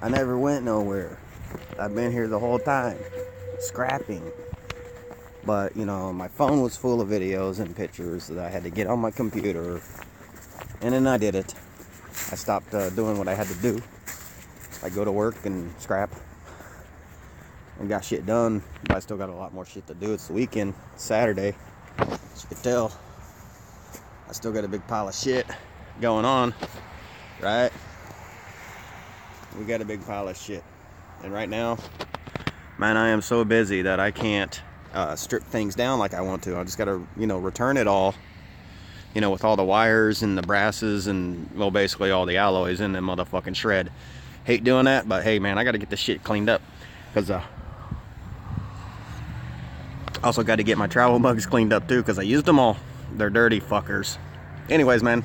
I never went nowhere. I've been here the whole time, scrapping. But, you know, my phone was full of videos and pictures that I had to get on my computer. And then I did it. I stopped doing what I had to do. I go to work and scrap. And got shit done. But I still got a lot more shit to do. It's the weekend. It's Saturday. As you can tell, I still got a big pile of shit going on. Right? We got a big pile of shit. And right now, man, I am so busy that I can't strip things down like I want to. I just gotta, you know, return it all, you know, with all the wires and the brasses and, well, basically all the alloys in the motherfucking shred. Hate doing that, but hey, man, I gotta get this shit cleaned up, because also got to get my travel mugs cleaned up too, because I used them all. They're dirty fuckers. Anyways, man,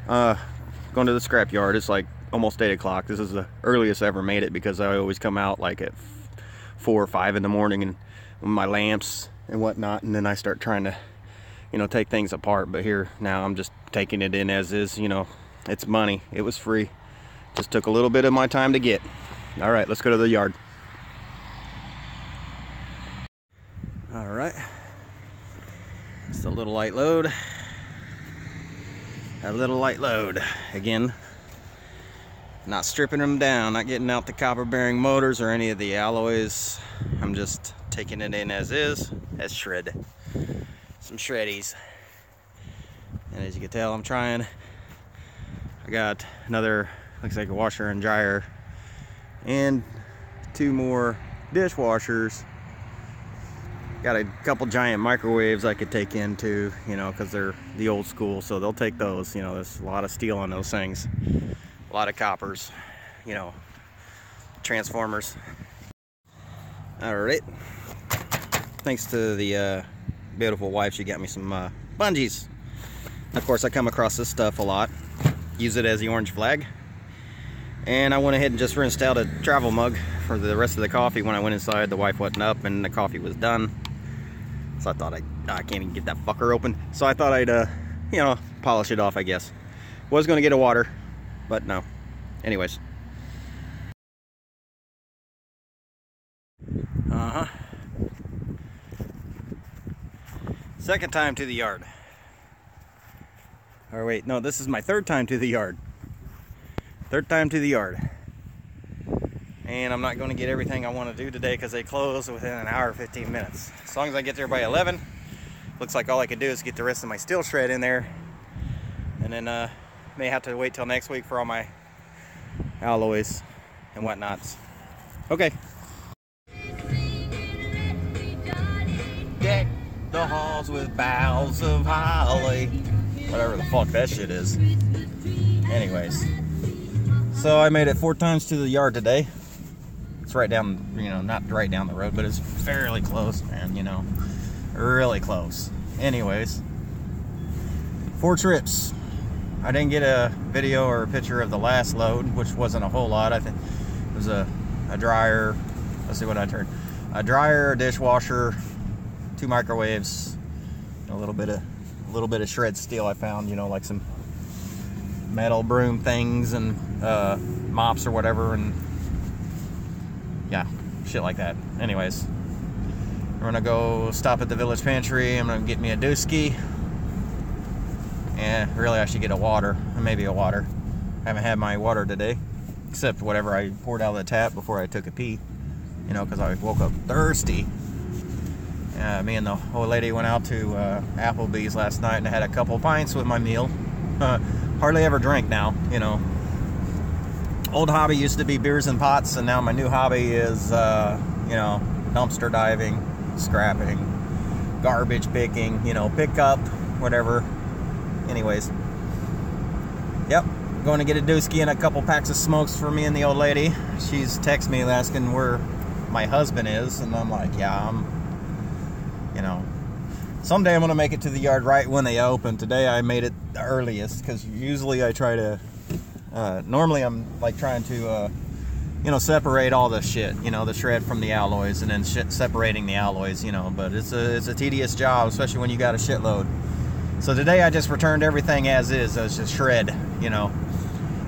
going to the scrap yard. It's like almost 8 o'clock. This is the earliest I ever made it, because I always come out like at 4 or 5 in the morning and with my lamps and whatnot, and then I start trying to, you know, take things apart. But here now I'm just taking it in as is. You know, it's money. It was free. Just took a little bit of my time to get. All right, let's go to the yard. All right, it's a little light load. A little light load again. Not stripping them down, not getting out the copper bearing motors or any of the alloys. I'm just taking it in as is, as shred. Some shreddies. And as you can tell, I'm trying. I got another, looks like a washer and dryer, and 2 more dishwashers. Got a couple giant microwaves I could take into, you know, because they're the old school, so they'll take those. You know, there's a lot of steel on those things. A lot of coppers, you know, transformers. Alright, thanks to the beautiful wife, she got me some bungees. Of course, I come across this stuff a lot, use it as the orange flag, and I went ahead and just rinsed out a travel mug for the rest of the coffee. When I went inside, the wife wasn't up and the coffee was done, so I thought I can't even get that fucker open, so I thought I'd you know, polish it off, I guess. Was gonna get a water, but no. Anyways. Second time to the yard. Or wait, no, this is my 3rd time to the yard. 3rd time to the yard. And I'm not going to get everything I want to do today because they close within an hour 15 minutes. As long as I get there by 11, looks like all I can do is get the rest of my steel shred in there. And then may have to wait till next week for all my alloys and whatnots. Okay. Deck the halls with boughs of holly. Whatever the fuck that shit is. Anyways. So I made it 4 times to the yard today. It's right down, you know, not right down the road, but it's fairly close, man, you know. Really close. Anyways. 4 trips. I didn't get a video or a picture of the last load, which wasn't a whole lot. I think it was a dryer. Let's see what I turned. A dryer, a dishwasher, 2 microwaves, a little bit of shred steel I found, you know, like some metal broom things and mops or whatever, and yeah, shit like that. Anyways, we're gonna go stop at the village pantry. I'm gonna get me a dooski. And really I should get a water, or maybe a water. I haven't had my water today, except whatever I poured out of the tap before I took a pee, you know, because I woke up thirsty. Me and the old lady went out to Applebee's last night and I had a couple pints with my meal. Hardly ever drink now, you know. Old hobby used to be beers and pots, and now my new hobby is, you know, dumpster diving, scrapping, garbage picking, you know, pickup, whatever. Anyways, yep, going to get a dooski and a couple packs of smokes for me and the old lady. She's texted me asking where my husband is, and I'm like, yeah, you know, someday I'm going to make it to the yard right when they open. Today I made it the earliest, because usually I try to, normally I'm like trying to, you know, separate all the shit, you know, the shred from the alloys, and then separating the alloys, you know, but it's a tedious job, especially when you got a shitload. So today I just returned everything as is, as just shred, you know,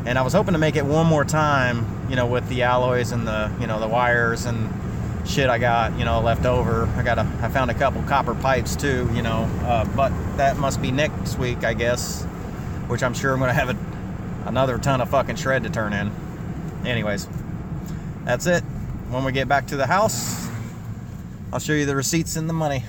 And I was hoping to make it one more time, you know, with the alloys and the, you know, the wires and shit I got, you know, left over. I found a couple copper pipes too, you know, but that must be next week, I guess, which I'm sure I'm going to have another ton of fucking shred to turn in. Anyways, that's it. When we get back to the house, I'll show you the receipts and the money.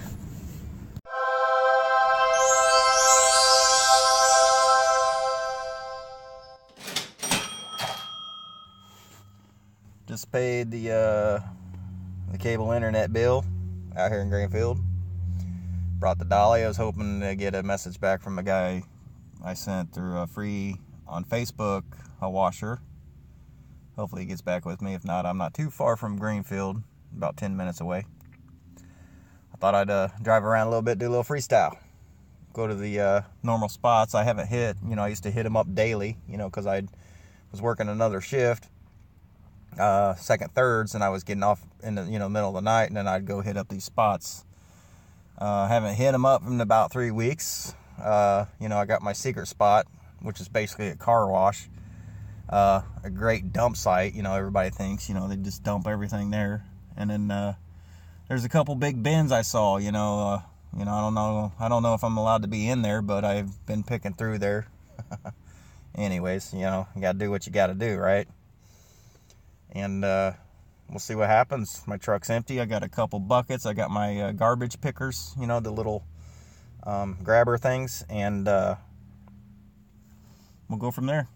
Just paid the cable internet bill out here in Greenfield. Brought the dolly. I was hoping to get a message back from a guy I sent through a free on Facebook, a washer. Hopefully he gets back with me. If not, I'm not too far from Greenfield, about 10 minutes away. I thought I'd drive around a little bit, do a little freestyle. Go to the normal spots I haven't hit. You know, I used to hit them up daily, you know, because I was working another shift. Second thirds, and I was getting off in the, you know, middle of the night, and then I'd go hit up these spots. Haven't hit them up in about 3 weeks. You know, I got my secret spot, which is basically a car wash, a great dump site. You know, everybody thinks, you know, they just dump everything there. And then there's a couple big bins I saw. You know, I don't know if I'm allowed to be in there, but I've been picking through there. Anyways, you know, you gotta do what you gotta do, right? And we'll see what happens. My truck's empty. I got a couple buckets. I got my garbage pickers, you know, the little grabber things, and we'll go from there.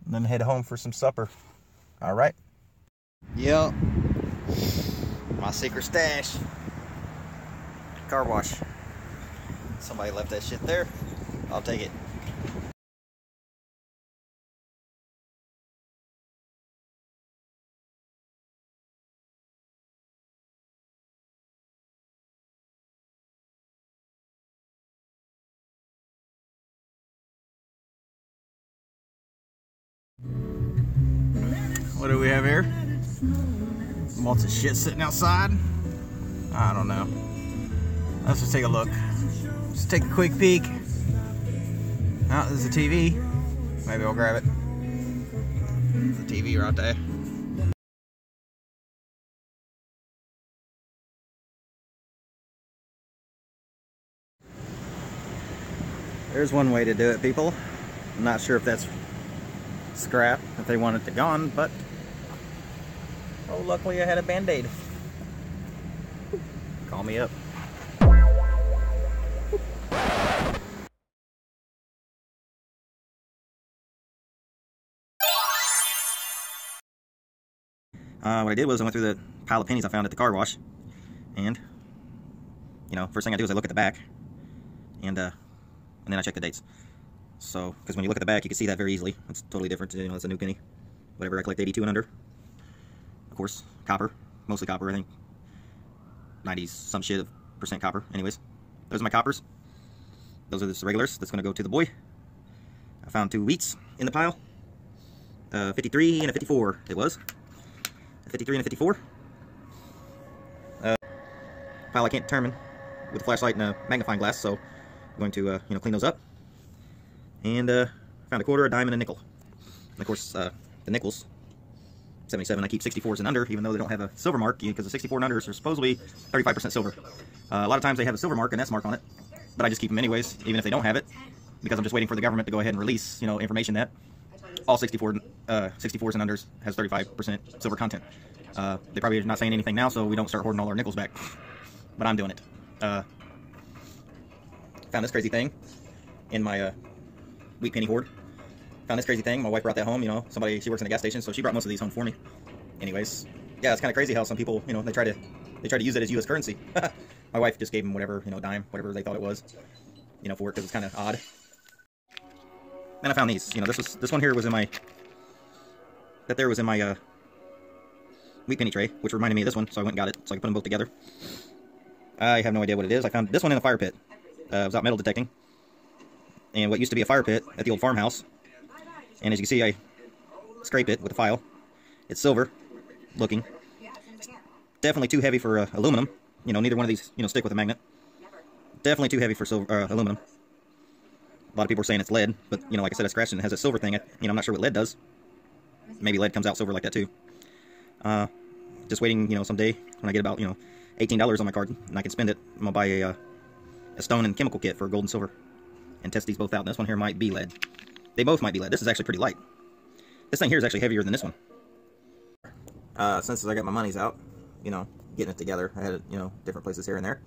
And then head home for some supper. All right. Yep. My secret stash. Car wash. Somebody left that shit there. I'll take it. What do we have here? Lots of shit sitting outside. I don't know. Let's just take a look. Just take a quick peek. Oh, there's a TV. Maybe I'll grab it. There's a TV right there. There's one way to do it, people. I'm not sure if that's scrap, if they want it gone, but oh, luckily I had a Band-Aid. Call me up. What I did was I went through the pile of pennies I found at the car wash, and you know, first thing I do is I look at the back, and then I check the dates. So, because when you look at the back, you can see that very easily. It's totally different. You know, it's a new penny. Whatever, I collect 82 and under. Of course, copper. Mostly copper, I think. 90s, some shit of percent copper. Anyways, those are my coppers. Those are the regulars. That's going to go to the boy. I found 2 wheats in the pile. 53 and a 54, it was. A 53 and a 54. Pile I can't determine with a flashlight and a magnifying glass, so I'm going to, you know, clean those up. And found a quarter, a dime, and a nickel. And of course, the nickels, 77, I keep 64s and under, even though they don't have a silver mark, because the 64 and unders are supposedly 35% silver. A lot of times they have a silver mark, an S mark on it, but I just keep them anyways, even if they don't have it, because I'm just waiting for the government to go ahead and release, you know, information that all 64s and unders has 35% silver content. They probably are not saying anything now, so we don't start hoarding all our nickels back. But I'm doing it. Found this crazy thing in my wheat penny hoard. Found this crazy thing. My wife brought that home. You know, she works in a gas station, so she brought most of these home for me. Anyways, yeah, it's kind of crazy how some people, you know, they try to use it as U.S. currency. My wife just gave them whatever, you know, dime, whatever they thought it was, you know, for it, because it's kind of odd. Then I found these. You know, this one here was in my wheat penny tray, which reminded me of this one, so I went and got it so I could put them both together. I have no idea what it is. I found this one in a fire pit. I was out metal detecting, and what used to be a fire pit at the old farmhouse. And as you can see, I scraped it with a file. It's silver looking. It's definitely too heavy for aluminum. You know, neither one of these, you know, stick with a magnet. Definitely too heavy for silver, aluminum. A lot of people are saying it's lead, but, you know, like I said, I scratched it and it has a silver thing. I'm not sure what lead does. Maybe lead comes out silver like that, too. Just waiting, you know, someday when I get about, you know, $18 on my card and I can spend it. I'm going to buy a stone and chemical kit for gold and silver and test these both out. And this one here might be lead. They both might be lead. This is actually pretty light. This thing here is actually heavier than this one. Since I got my monies out, you know, getting it together, I had it, you know, different places here and there.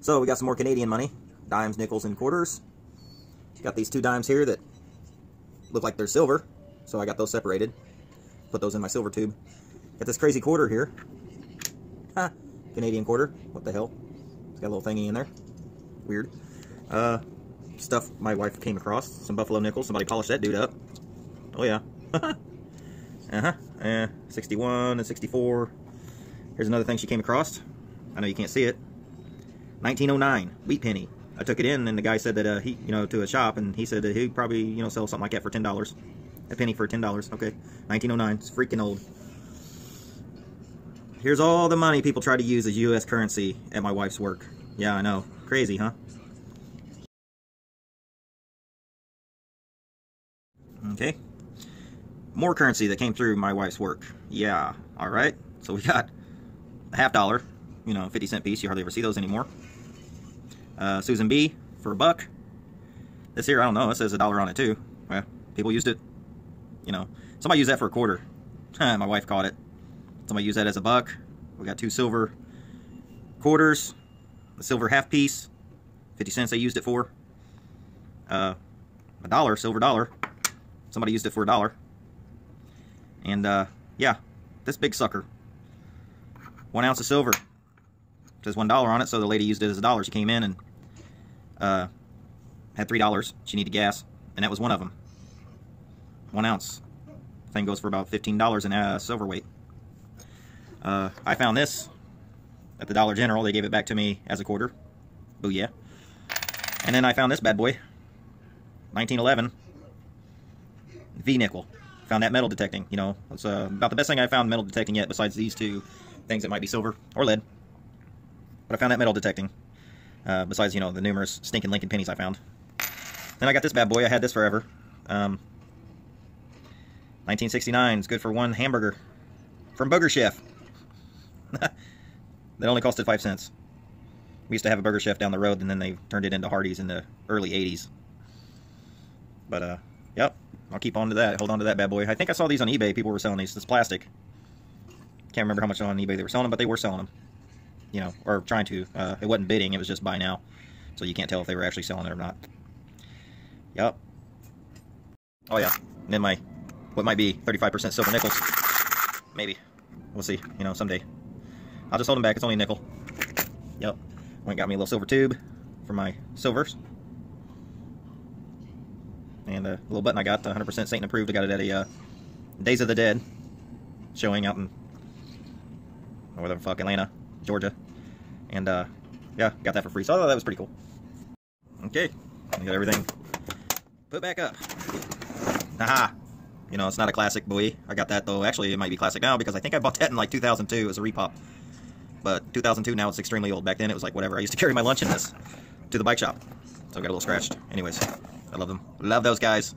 So we got some more Canadian money, dimes, nickels, and quarters. Got these 2 dimes here that look like they're silver, so I got those separated. Put those in my silver tube. Got this crazy quarter here. Ha! Canadian quarter. What the hell? It's got a little thingy in there. Weird. Stuff my wife came across. Some buffalo nickels. Somebody polished that dude up. Oh yeah. 61 and 64. Here's another thing she came across. I know you can't see it. 1909 wheat penny. I took it in, and the guy said that he, you know, to a shop, and he said that he'd probably, you know, sell something like that for $10. A penny for $10. Okay, 1909. It's freaking old. Here's all the money people try to use as U.S. currency at my wife's work. Yeah, I know. Crazy, huh? Okay. More currency that came through my wife's work. Yeah. All right. So we got a $50, you know, 50-cent piece. You hardly ever see those anymore. Susan B for $1. This here, I don't know. It says $1 on it too. Well, people used it. You know, somebody used that for a quarter. My wife caught it. Somebody used that as $1. We got 2 silver quarters, a silver half piece, 50 cents they used it for. $1, silver dollar. Somebody used it for $1. And yeah, this big sucker. 1 ounce of silver. It says $1 on it, so the lady used it as $1. She came in and had $3. She needed gas, and that was one of them. 1 ounce. Thing goes for about $15 in silver weight. I found this at the Dollar General. They gave it back to me as a quarter. Booyah. And then I found this bad boy. 1911 V-nickel. Found that metal detecting. You know, it's about the best thing I found metal detecting yet, besides these 2 things that might be silver or lead. But I found that metal detecting. Besides, you know, the numerous stinking Lincoln pennies I found. Then I got this bad boy. I had this forever. 1969. It's good for 1 hamburger. From Burger Chef. That only costed 5 cents. We used to have a Burger Chef down the road, and then they turned it into Hardee's in the early 80s. But, yep. I'll keep on to that. Hold on to that bad boy. I think I saw these on eBay. People were selling these. It's plastic. Can't remember how much on eBay they were selling them, but they were selling them. You know, or trying to. It wasn't bidding. It was just buy now. So you can't tell if they were actually selling it or not. Yep. Oh, yeah. And then my, what might be 35% silver nickels. Maybe. We'll see. You know, someday. I'll just hold them back. It's only a nickel. Yep. Went and got me a little silver tube for my silvers. And a little button I got, 100% Satan approved. I got it at a Days of the Dead showing out in, whatever the fuck, Atlanta, Georgia. And, yeah, got that for free. So I thought that was pretty cool. Okay. I got everything put back up. Haha. You know, it's not a classic buoy. I got that, though. Actually, it might be classic now, because I think I bought that in, like, 2002 as a repop. But 2002, now it's extremely old. Back then, it was like, whatever. I used to carry my lunch in this to the bike shop. So I got a little scratched. Anyways, I love them. Love those guys.